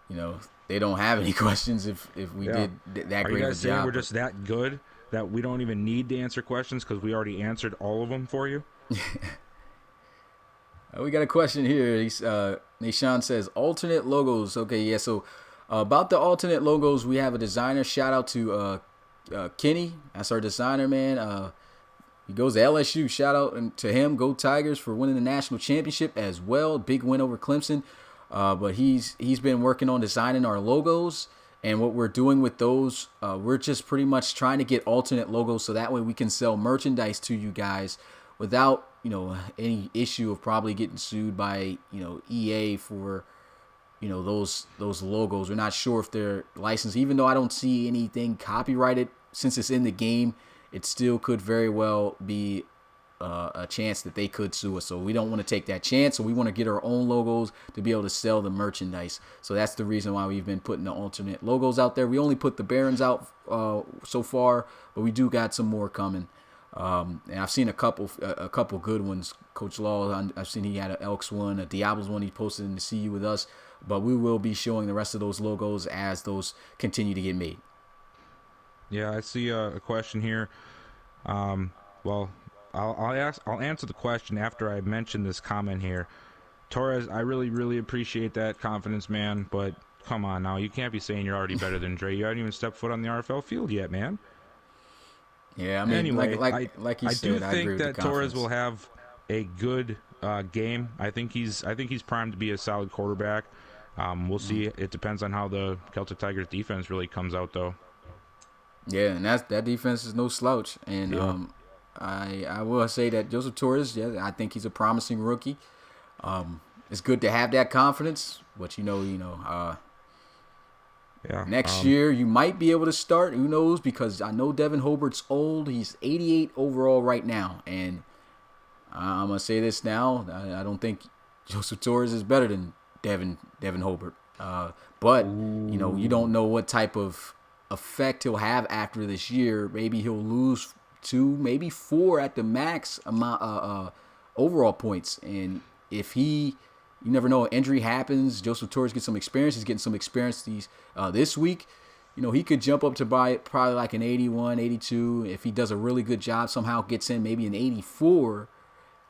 they don't have any questions. If we did that great of a job. Are you guys saying we're just that good that we don't even need to answer questions because we already answered all of them for you? We got a question here. Nishan says, alternate logos. Okay, yeah, so about the alternate logos, we have a designer. Shout out to Kenny. That's our designer, man. He goes to LSU. Shout out to him. Go Tigers for winning the national championship as well. Big win over Clemson. But he's been working on designing our logos. And what we're doing with those, we're just pretty much trying to get alternate logos so that way we can sell merchandise to you guys without, any issue of probably getting sued by, EA for, those logos. We're not sure if they're licensed. Even though I don't see anything copyrighted since it's in the game, it still could very well be a chance that they could sue us. So we don't want to take that chance. So we want to get our own logos to be able to sell the merchandise. So that's the reason why we've been putting the alternate logos out there. We only put the Barons out so far, but we do got some more coming. And I've seen a couple good ones. Coach Law, I've seen he had an Elks one, a Diablos one he posted in the CU with us. But we will be showing the rest of those logos as those continue to get made. Yeah, I see a question here. I'll answer the question after I mention this comment here. Torres, I really, really appreciate that confidence, man, but come on now. You can't be saying you're already better than Dre. You haven't even stepped foot on the RFL field yet, man. Yeah, I mean, anyway, like you said, I do think that Torres will have a good game. I think he's primed to be a solid quarterback. We'll see. It depends on how the Celtic Tigers defense really comes out, though. Yeah, and that defense is no slouch. And yeah. I will say that Joseph Torres, I think he's a promising rookie. It's good to have that confidence, but next year you might be able to start. Who knows? Because I know Devin Hobart's old. He's 88 overall right now, and I'm gonna say this now. I don't think Joseph Torres is better than Devin Hobart. But you don't Ooh. know what type of effect he'll have after this year. Maybe he'll lose 2, maybe 4 at the max amount overall points. And if you never know, injury happens. Joseph Torres gets some experience. He's getting some experience this week. He could jump up to probably like an 81, 82. If he does a really good job, somehow gets in maybe an 84.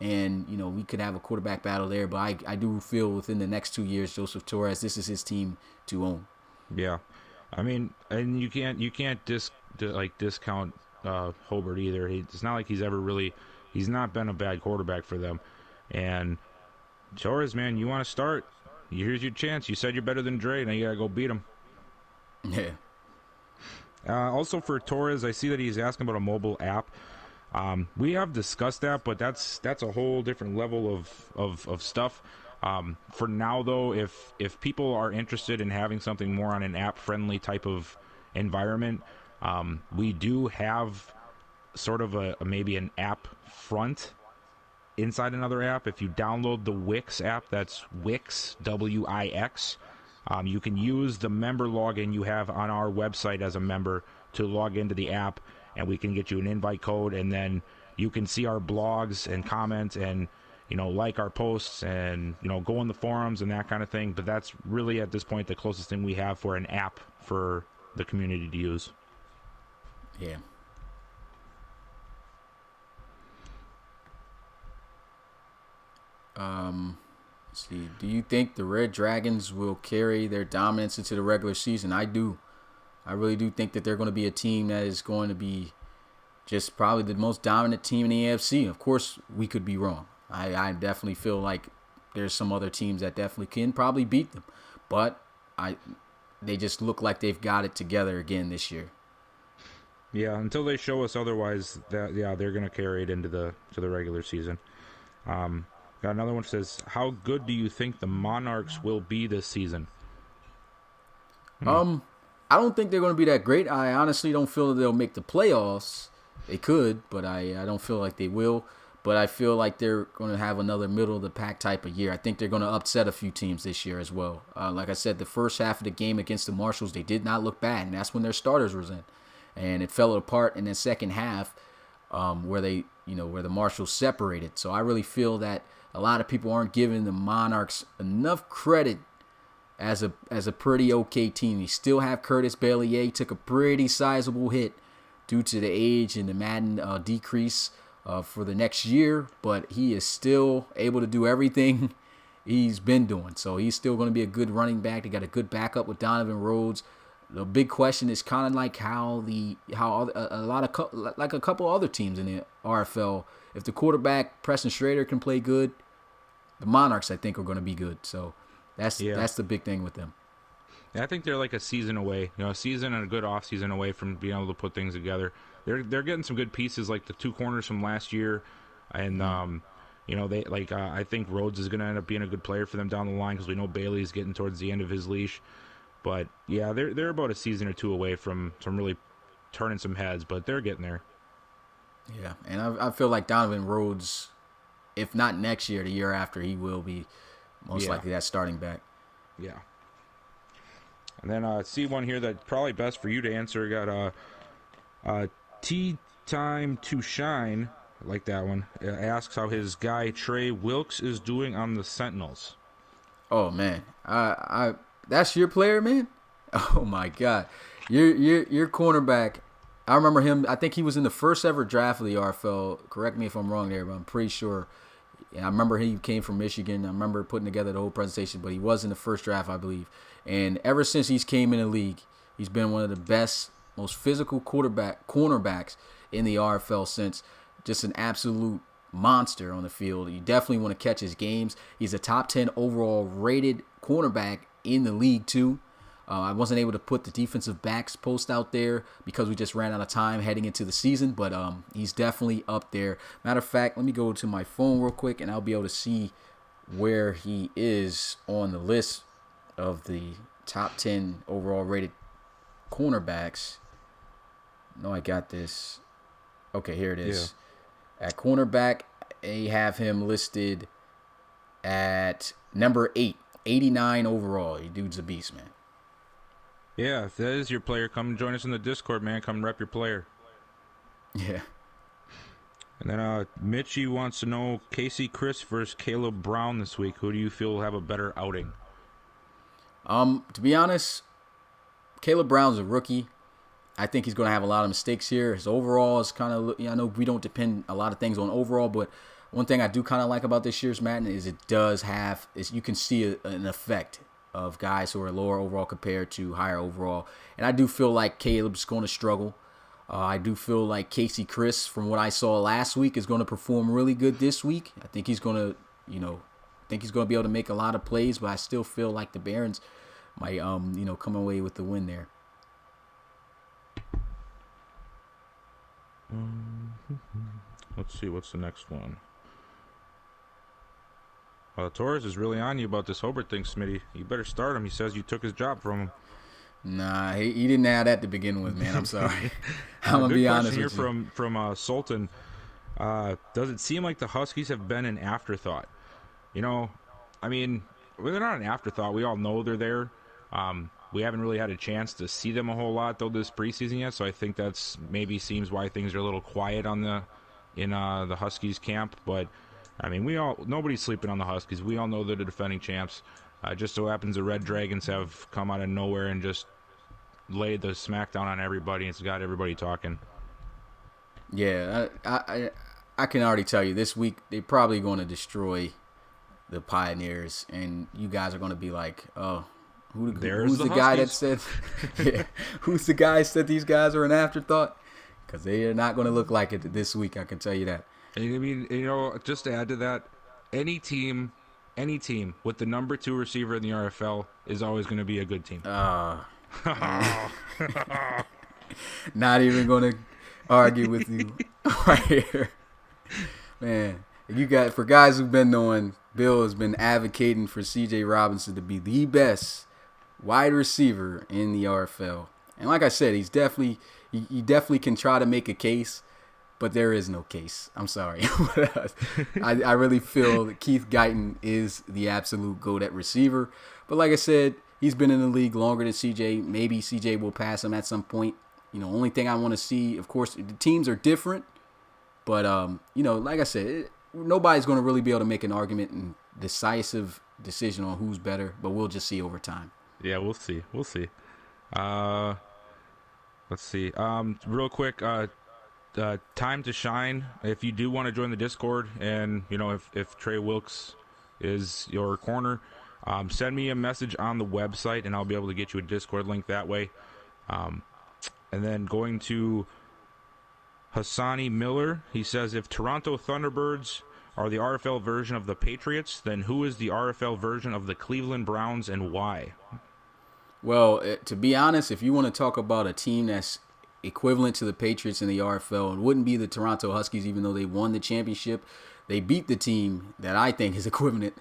And, we could have a quarterback battle there. But I do feel within the next 2 years, Joseph Torres, this is his team to own. Yeah, I mean, and you can't discount Hobart either. It's not like he's not been a bad quarterback for them. And Torres, man, you want to start? Here's your chance. You said you're better than Dre. Now you gotta go beat him. Yeah. Also for Torres, I see that he's asking about a mobile app. We have discussed that, but that's a whole different level of stuff. For now, though, if people are interested in having something more on an app-friendly type of environment, we do have sort of maybe an app front inside another app. If you download the Wix app, that's Wix, Wix, you can use the member login you have on our website as a member to log into the app, and we can get you an invite code, and then you can see our blogs and comment and like our posts and go in the forums and that kind of thing. But that's really at this point the closest thing we have for an app for the community to use. Yeah. Let's see. Do you think the Red Dragons will carry their dominance into the regular season? I do. I really do think that they're going to be a team that is going to be just probably the most dominant team in the AFC. Of course, we could be wrong. I definitely feel like there's some other teams that definitely can probably beat them. But they just look like they've got it together again this year. Yeah, until they show us otherwise, they're going to carry it into the regular season. Got another one that says, how good do you think the Monarchs will be this season? I don't think they're going to be that great. I honestly don't feel that they'll make the playoffs. They could, but I don't feel like they will. But I feel like they're going to have another middle-of-the-pack type of year. I think they're going to upset a few teams this year as well. Like I said, the first half of the game against the Marshals, they did not look bad, and that's when their starters was in. And it fell apart in the second half where the Marshals separated. So I really feel that a lot of people aren't giving the Monarchs enough credit as a pretty okay team. You still have Curtis Bailey. He took a pretty sizable hit due to the age and the Madden decrease for the next year, but he is still able to do everything he's been doing. So he's still going to be a good running back. They got a good backup with Donovan Rhodes. The big question is kind of like how a couple other teams in the RFL. If the quarterback Preston Schrader can play good, the Monarchs I think are going to be good. So that's the big thing with them. Yeah, I think they're like a season away, a season and a good off season away from being able to put things together. They're getting some good pieces like the 2 corners from last year, and they I think Rhodes is going to end up being a good player for them down the line because we know Bailey's getting towards the end of his leash. But yeah, they're about a season or 2 away from really turning some heads, but they're getting there. Yeah, and I feel like Donovan Rhodes, if not next year, the year after, he will be most likely that starting back. Yeah. And then see one here that probably best for you to answer. Got Tea Time to Shine, I like that one. Asks how his guy Trey Wilkes is doing on the Sentinels. Oh man, I that's your player, man. Oh my God, your cornerback. I remember him. I think he was in the first ever draft of the RFL. Correct me if I'm wrong there, but I'm pretty sure. And I remember he came from Michigan. I remember putting together the whole presentation, but he was in the first draft, I believe. And ever since he's came in the league, he's been one of the best, most physical cornerbacks in the RFL since. Just an absolute monster on the field. You definitely want to catch his games. He's a top 10 overall rated cornerback in the league too. I wasn't able to put the defensive backs post out there because we just ran out of time heading into the season, but he's definitely up there. Matter of fact, let me go to my phone real quick and I'll be able to see where he is on the list of the top 10 overall rated cornerbacks. No, I got this. Okay, here it is. Yeah. At cornerback, they have him listed at number 8, 89 overall. He dude's a beast, man. Yeah, if that is your player, come join us in the Discord, man. Come rep your player. Yeah. And then Mitchie wants to know Casey Chris versus Caleb Brown this week. Who do you feel will have a better outing? To be honest, Caleb Brown's a rookie. I think he's going to have a lot of mistakes here. His overall is kind of, I know we don't depend a lot of things on overall, but one thing I do kind of like about this year's Madden is it does have, you can see an effect of guys who are lower overall compared to higher overall. And I do feel like Caleb's going to struggle. I do feel like Casey Chris, from what I saw last week, is going to perform really good this week. I think he's going to, be able to make a lot of plays, but I still feel like the Barons might, come away with the win there. Let's see, what's the next one? Torres is really on you about this Hobart thing, Smitty. You better start him. He says you took his job from him. Nah, he didn't have that to begin with, man. I'm sorry. I'm going to be honest with you. From Sultan. Does it seem like the Huskies have been an afterthought? I mean, they're not an afterthought. We all know they're there. We haven't really had a chance to see them a whole lot, though, this preseason yet, so I think that's maybe seems why things are a little quiet in the Huskies camp. But, I mean, nobody's sleeping on the Huskies. We all know they're the defending champs. Just so happens the Red Dragons have come out of nowhere and just laid the smackdown on everybody. It's got everybody talking. Yeah, I can already tell you this week they're probably going to destroy the Pioneers, and you guys are going to be like, oh, who's the guy that said who's the guy said these guys are an afterthought? Because they are not going to look like it this week, I can tell you that. And I mean, just to add to that, any team with the number 2 receiver in the RFL is always going to be a good team. Not even going to argue with you right here. Man, for guys who've been knowing, Bill has been advocating for C.J. Robinson to be the best wide receiver in the RFL. And like I said, he definitely can try to make a case, but there is no case. I'm sorry. I really feel that Keith Guyton is the absolute GOAT at receiver. But like I said, he's been in the league longer than CJ. Maybe CJ will pass him at some point. Only thing I want to see, of course, the teams are different. But, like I said, nobody's going to really be able to make an argument and decisive decision on who's better. But we'll just see over time. Yeah, we'll see. Let's see. Real quick, time to shine. If you do want to join the Discord, and if Trey Wilkes is your corner, send me a message on the website, and I'll be able to get you a Discord link that way. And then going to Hassani Miller, he says, if Toronto Thunderbirds are the RFL version of the Patriots, then who is the RFL version of the Cleveland Browns, and why? Well, to be honest, if you want to talk about a team that's equivalent to the Patriots in the RFL, it wouldn't be the Toronto Huskies, even though they won the championship. They beat the team that I think is equivalent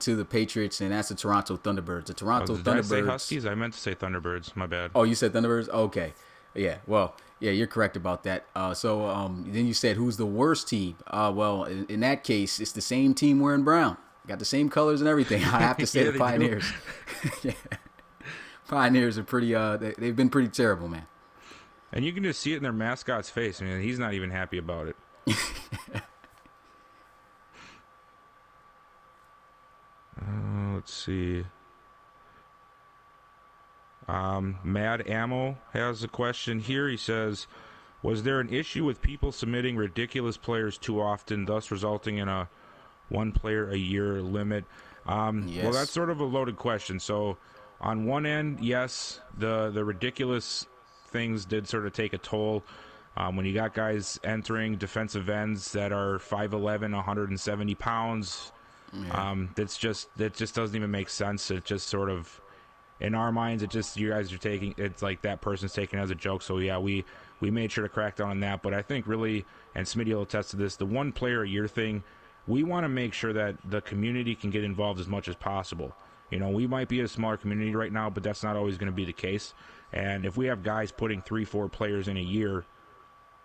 to the Patriots, and that's the Toronto Thunderbirds. The Toronto Thunderbirds. Did I say Huskies? I meant to say Thunderbirds. My bad. Oh, you said Thunderbirds? Okay. Yeah, well, yeah, you're correct about that. So then you said, who's the worst team? Well, in that case, it's the same team wearing brown. Got the same colors and everything. I have to say the Pioneers. Yeah. Pioneers are pretty, they've been pretty terrible, man. And you can just see it in their mascot's face. I mean, he's not even happy about it. Let's see. Mad Ammo has a question here. He says, was there an issue with people submitting ridiculous players too often, thus resulting in a one player a year limit? Yes. Well, that's sort of a loaded question. So on one end, yes, the ridiculous things did sort of take a toll. When you got guys entering defensive ends that are 5'11", 170 pounds, yeah. that just doesn't even make sense. It just sort of, in our minds, you guys are taking, it's like that person's taking it as a joke. So yeah, we made sure to crack down on that. But I think really, and Smitty will attest to this, the one player a year thing, we want to make sure that the community can get involved as much as possible. We might be a smaller community right now, but that's not always going to be the case. And if we have guys putting 3-4 players in a year,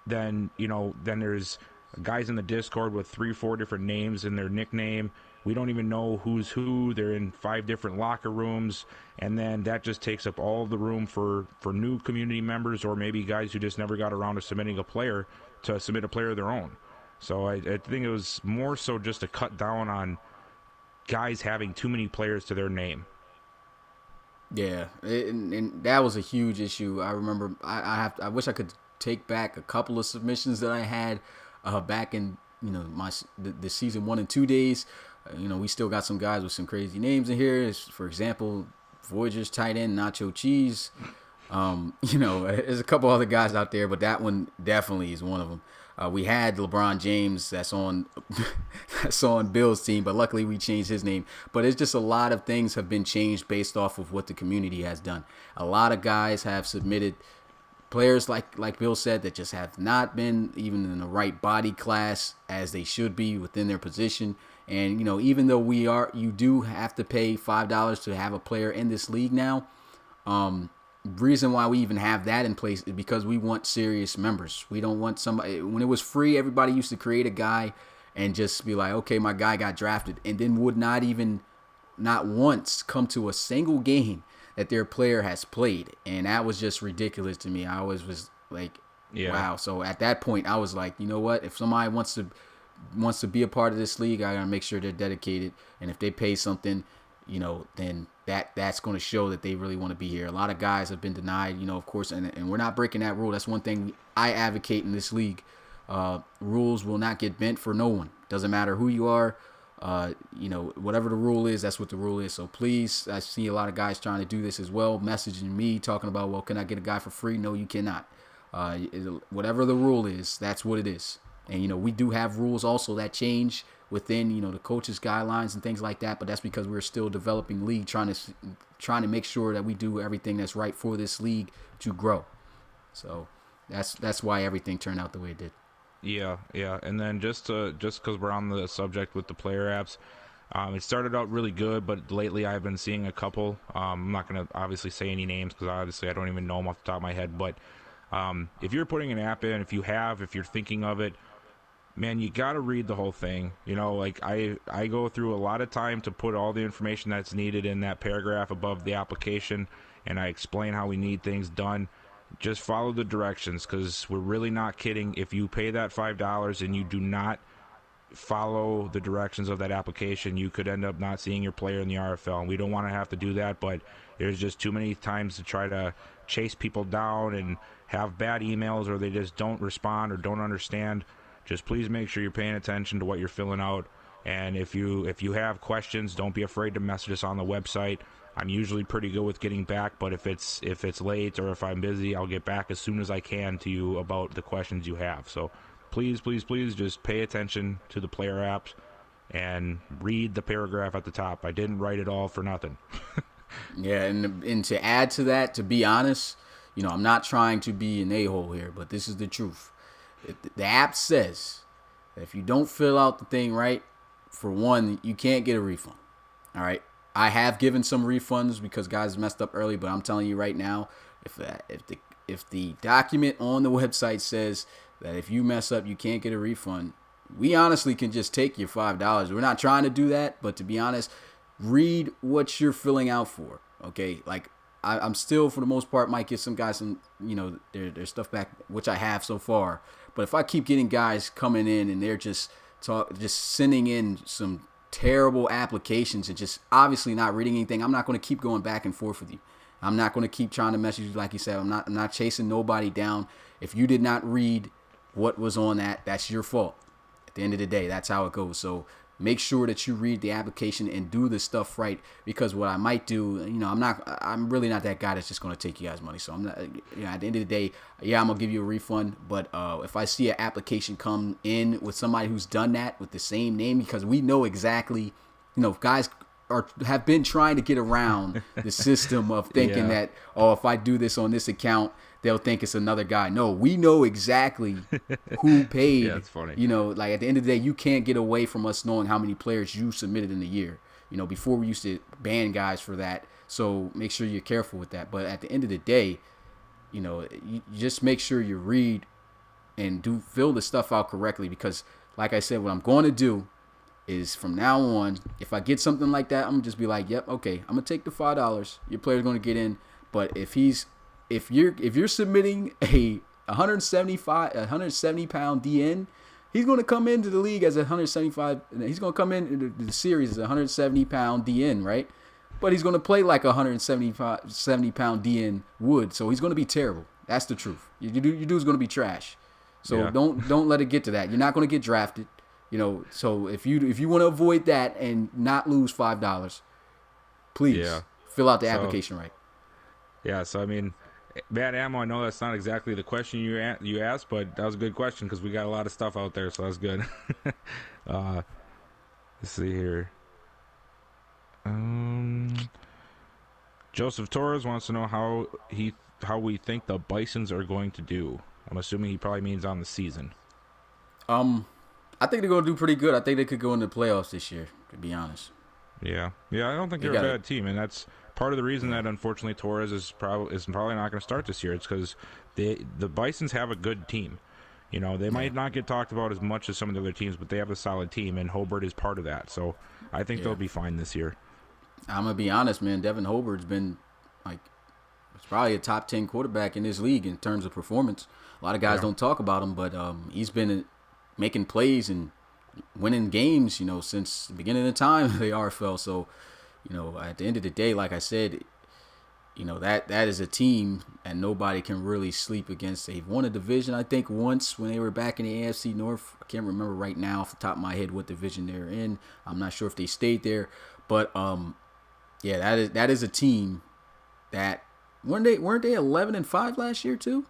then there's guys in the Discord with 3-4 different names in their nickname. we don't even know who's who. They're in 5 different locker rooms, and then that just takes up all the room for new community members, or maybe guys who just never got around to submitting a player to submit a player of their own. So I think it was more so just to cut down on guys having too many players to their name. Yeah, and that was a huge issue. I remember I wish I could take back a couple of submissions that I had back in the season 1 and 2 days. We still got some guys with some crazy names in here. For example, Voyagers tight end Nacho Cheese. There's a couple other guys out there, but that one definitely is one of them. We had LeBron James that's on Bill's team, but luckily we changed his name. But it's just a lot of things have been changed based off of what the community has done. A lot of guys have submitted players like Bill said that just have not been even in the right body class as they should be within their position. And even though you do have to pay $5 to have a player in this league now. Reason why we even have that in place is because we want serious members. We don't want somebody. When it was free, everybody used to create a guy and just be like, okay, my guy got drafted, and then would not once come to a single game that their player has played. And that was just ridiculous to me. I always was like, wow. So at that point, I was like, you know what? If somebody wants to be a part of this league, I gotta make sure they're dedicated. And if they pay something, then that's going to show that they really want to be here. A lot of guys have been denied, of course, and we're not breaking that rule. That's one thing I advocate in this league. Rules will not get bent for no one. Doesn't matter who you are. Whatever the rule is, that's what the rule is. So please, I see a lot of guys trying to do this as well, messaging me, talking about, well, can I get a guy for free? No, you cannot. Whatever the rule is, that's what it is. And, we do have rules also that change within, the coaches' guidelines and things like that. But that's because we're still developing league, trying to make sure that we do everything that's right for this league to grow. So that's why everything turned out the way it did. Yeah. And then just because we're on the subject with the player apps, it started out really good, but lately I've been seeing a couple. I'm not going to obviously say any names because obviously I don't even know them off the top of my head. But if you're putting an app in, if you're thinking of it, man, you got to read the whole thing. I go through a lot of time to put all the information that's needed in that paragraph above the application, and I explain how we need things done. Just follow the directions, because we're really not kidding. If you pay that $5 and you do not follow the directions of that application, you could end up not seeing your player in the RFL, and we don't want to have to do that, but there's just too many times to try to chase people down and have bad emails, or they just don't respond or don't understand. Just please make sure you're paying attention to what you're filling out. And if you have questions, don't be afraid to message us on the website. I'm usually pretty good with getting back, but if it's late or if I'm busy, I'll get back as soon as I can to you about the questions you have. So please just pay attention to the player apps and read the paragraph at the top. I didn't write it all for nothing. Yeah, and to add to that, to be honest, I'm not trying to be an a-hole here, but this is the truth. The app says that if you don't fill out the thing right, for one, you can't get a refund. All right. I have given some refunds because guys messed up early, but I'm telling you right now, if the document on the website says that if you mess up, you can't get a refund, we honestly can just take your $5. We're not trying to do that, but to be honest, read what you're filling out for. Okay, like I'm still, for the most part, might get some guys some, their stuff back, which I have so far. But if I keep getting guys coming in and they're just sending in some terrible applications and just obviously not reading anything, I'm not going to keep going back and forth with you. I'm not going to keep trying to message you, like you said. I'm not chasing nobody down. If you did not read what was on that, that's your fault. At the end of the day, that's how it goes. So make sure that you read the application and do the stuff right, because what I might do, I'm really not that guy that's just going to take you guys' money. So I'm not, at the end of the day, yeah, I'm going to give you a refund. But if I see an application come in with somebody who's done that with the same name, because we know exactly, guys have been trying to get around the system of thinking that, if I do this on this account, they'll think it's another guy. No, we know exactly who paid. Yeah, it's funny. Like at the end of the day, you can't get away from us knowing how many players you submitted in a year. Before we used to ban guys for that. So make sure you're careful with that. But at the end of the day, you just make sure you read and fill the stuff out correctly, because like I said, what I'm going to do is from now on, if I get something like that, I'm gonna just be like, yep, okay, I'm gonna take the $5. Your player's gonna get in. But if you're submitting a 170 pound DN, he's gonna come into the league as a 175. He's gonna come into the series as a 170 pound DN, right? But he's gonna play like a 70 pound DN would. So he's gonna be terrible. That's the truth. Your dude's gonna be trash. So don't let it get to that. You're not gonna get drafted. So if you want to avoid that and not lose $5, please fill out the application right. Yeah, so I mean, Bad Ammo, I know that's not exactly the question you asked, but that was a good question because we got a lot of stuff out there, so that's good. Let's see here. Joseph Torres wants to know how we think the Bisons are going to do. I'm assuming he probably means on the season. I think they're going to do pretty good. I think they could go into the playoffs this year, to be honest. Yeah, I don't think they're a bad team, and that's part of the reason that unfortunately Torres is probably not going to start this year. It's because the Bisons have a good team. They might not get talked about as much as some of the other teams, but they have a solid team, and Hobart is part of that. So I think they'll be fine this year. I'm going to be honest, man. Devin Hobart's been it's probably a top 10 quarterback in this league in terms of performance. A lot of guys don't talk about him, but he's been making plays and winning games, since the beginning of the time of the RFL. So, at the end of the day, like I said, that is a team and nobody can really sleep against. They've won a division, I think, once when they were back in the AFC North. I can't remember right now off the top of my head what division they're in. I'm not sure if they stayed there, but that is a team that weren't they 11-5 last year too?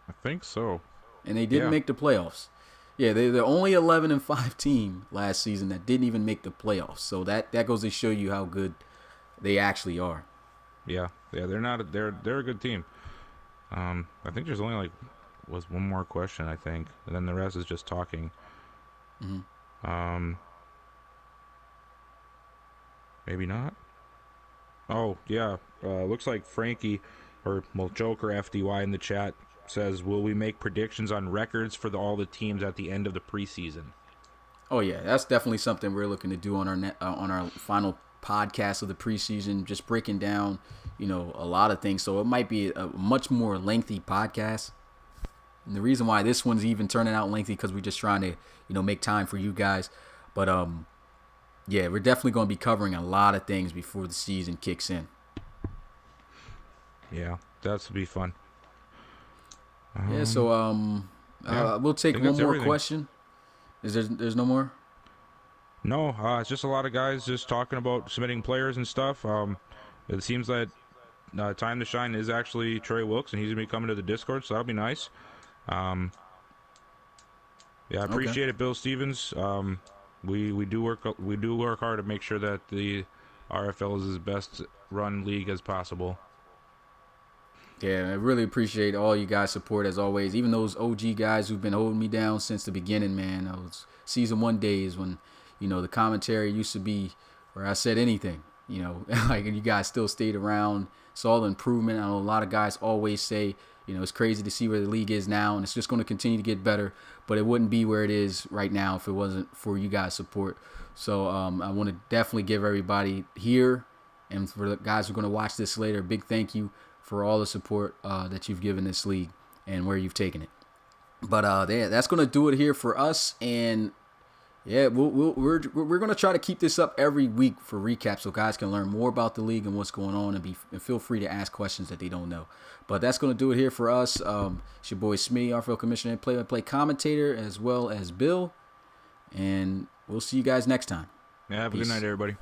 I think so. And they didn't make the playoffs. Yeah, they're the only 11-5 team last season that didn't even make the playoffs. So that goes to show you how good they actually are. Yeah, they're a good team. I think there's only was one more question, I think, and then the rest is just talking. Mm-hmm. Maybe not. Oh yeah, looks like Frankie Joker FDY in the chat says, will we make predictions on records for all the teams at the end of the preseason? Oh yeah, that's definitely something we're looking to do on our final podcast of the preseason, just breaking down, a lot of things. So it might be a much more lengthy podcast. And the reason why this one's even turning out lengthy because we're just trying to, make time for you guys. But we're definitely going to be covering a lot of things before the season kicks in. Yeah, that's be fun. We'll take one more question. There's no more? No, it's just a lot of guys just talking about submitting players and stuff. It seems that Time to Shine is actually Trey Wilkes, and he's going to be coming to the Discord, so that'll be nice. I appreciate it, Bill Stevens. We do work hard to make sure that the RFL is as best run league as possible. Yeah, I really appreciate all you guys' support as always. Even those OG guys who've been holding me down since the beginning, man. Those season 1 days when, the commentary used to be where I said anything, and you guys still stayed around, saw the improvement. I know a lot of guys always say, it's crazy to see where the league is now, and it's just going to continue to get better, but it wouldn't be where it is right now if it wasn't for you guys' support. So I want to definitely give everybody here, and for the guys who are going to watch this later, a big thank you for all the support that you've given this league and where you've taken it. But that's going to do it here for us. And we're going to try to keep this up every week for recaps so guys can learn more about the league and what's going on, and feel free to ask questions that they don't know. But that's going to do it here for us. It's your boy Smitty, RFL Commissioner and play-by-play commentator, as well as Bill. And we'll see you guys next time. Yeah, have a good night, everybody.